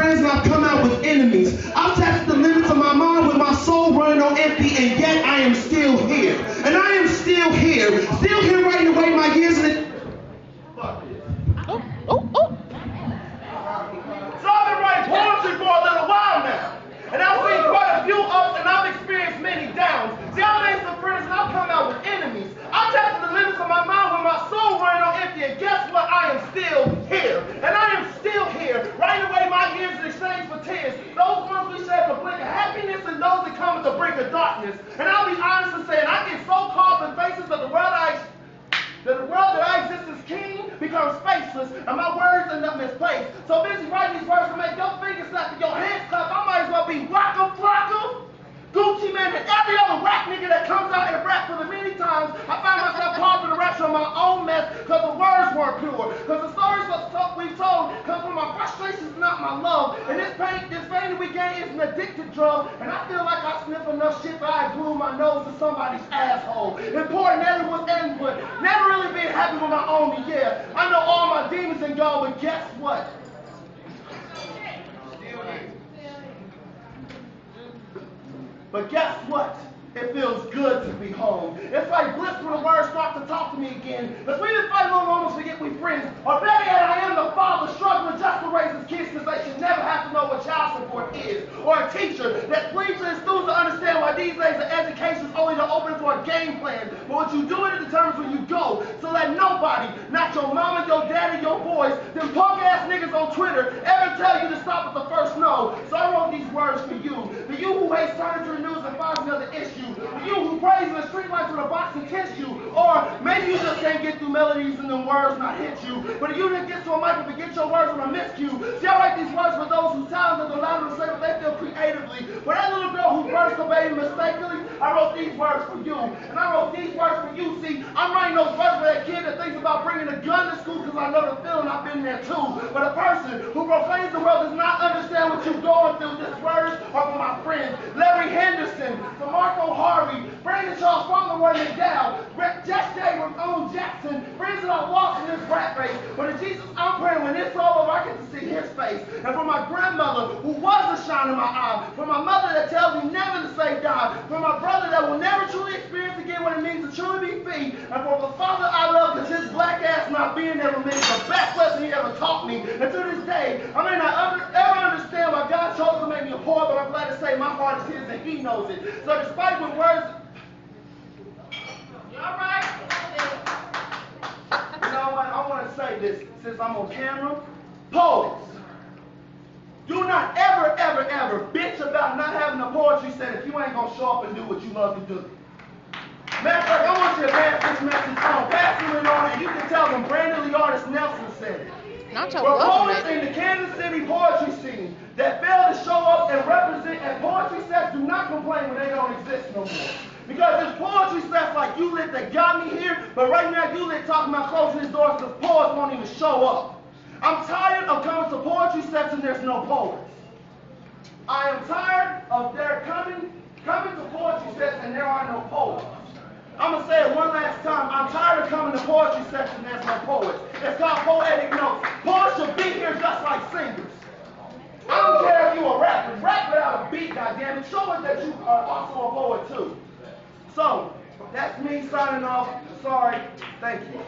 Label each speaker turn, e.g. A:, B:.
A: friends and I've come out with enemies. I've tested the limits of my mind with my soul running on empty, and yet I am still here. And I am still here writing away my years in it. So I've been writing poetry for a little while now. And I've seen quite a few ups and I've experienced many downs. See, I've made some friends and I've come out with enemies. I've tested the limits of my mind with my soul running on empty, and guess what? I am still here. And I am still here, writing away my years in exchange for tears. Those ones we share the blink of happiness and those that come with the brink of darkness. And I'll be honest in saying, I get so caught up in faces of the world that I exist as king becomes faceless, and my words end up misplaced. So busy writing these words to make your fingers snap and your hands clap, I might as well be Wacko Flocko, Gucci Man, and every other rap nigga that comes out and rap. For the many times I find myself caught in the rapture of my own mess because the words weren't pure. Because the stories we've told come from my frustrations, not my love. And this pain that we gain is an addicted drug. And I feel like I sniff enough shit that I glue my nose to somebody's asshole. Important everyone's input. Never really being happy with my own. Yeah, I know all my demons and gone, but guess what? But guess what? It feels good to be home. It's like bliss when the words start to talk to me again. Because we didn't fight long moments to get we friends. Or better yet, I am the father struggling just to raise his kids because they should never have to know what child support is. Or a teacher that pleads to his students to understand why these days the education is only to open for a game plan. But what you do it determines where you go. So let nobody, not your mama, your daddy, your boys, them punk ass niggas on Twitter, ever tell you to stop at the first no. So I wrote these words for you. For you who hates turning to the news and finds another issue. For you who prays in the streetlights with a box of tissue. Or maybe you just can't get through melodies and them words not hit you. But you didn't get to a mic and forget your words when I missed you. See, I write these words for those whose talent is allowed to say what they feel creatively. For that little girl who first obeyed mistakenly, I wrote these words for you. And I wrote these words for you. See, I'm writing those words for that kid that thinks about bringing a gun to school because I know the feeling, I've been there too. But a person who proclaims the world does not understand what you're going through. These words are for my friends. Larry Henderson, for Marco Harvey, Brandon Charles from the Running Down, Jess J. from Owen Jackson, friends that I lost in this rat race. But in Jesus, I'm praying when it's all over, I get to see his face. And for my grandmother, who was a shine in my eye. For my mother that tells me never to say die. For my brother that will never truly experience again what it means to truly be free. And for the father I love, because his black ass not being there remains the best lesson he ever taught me. And to this day, I may not ever understand why God chose to make me a poet, but I'm glad to say my heart is his and he knows it. So despite what words... You all right? You know what? I want to say this since I'm on camera. Poets, do not ever, ever, ever bitch about not having a poetry set if you ain't going to show up and do what you love to do. Matter of fact, I want you to pass this message on. Pass it on, and you can tell them Brandon Lee Artist Nelson said it. For poets in the Kansas City poetry scene that fail to show up and represent at poetry sets, do not complain when they don't exist no more. Because there's poetry sets like You Lit that got me here, but right now You Lit talking about closing his doors because poets won't even show up. I'm tired of coming to poetry sets and there's no poets. I am tired of their coming to poetry sets and there are no poets. I'm going to say it one last time. I'm tired of coming to poetry sets and there's no poets. It's called Poetic Notes. Poets should be here just like singers. I don't care if you're a rapper. Rap without a beat, goddammit. Show it that you are also a poet too. So, that's me signing off. Sorry. Thank you.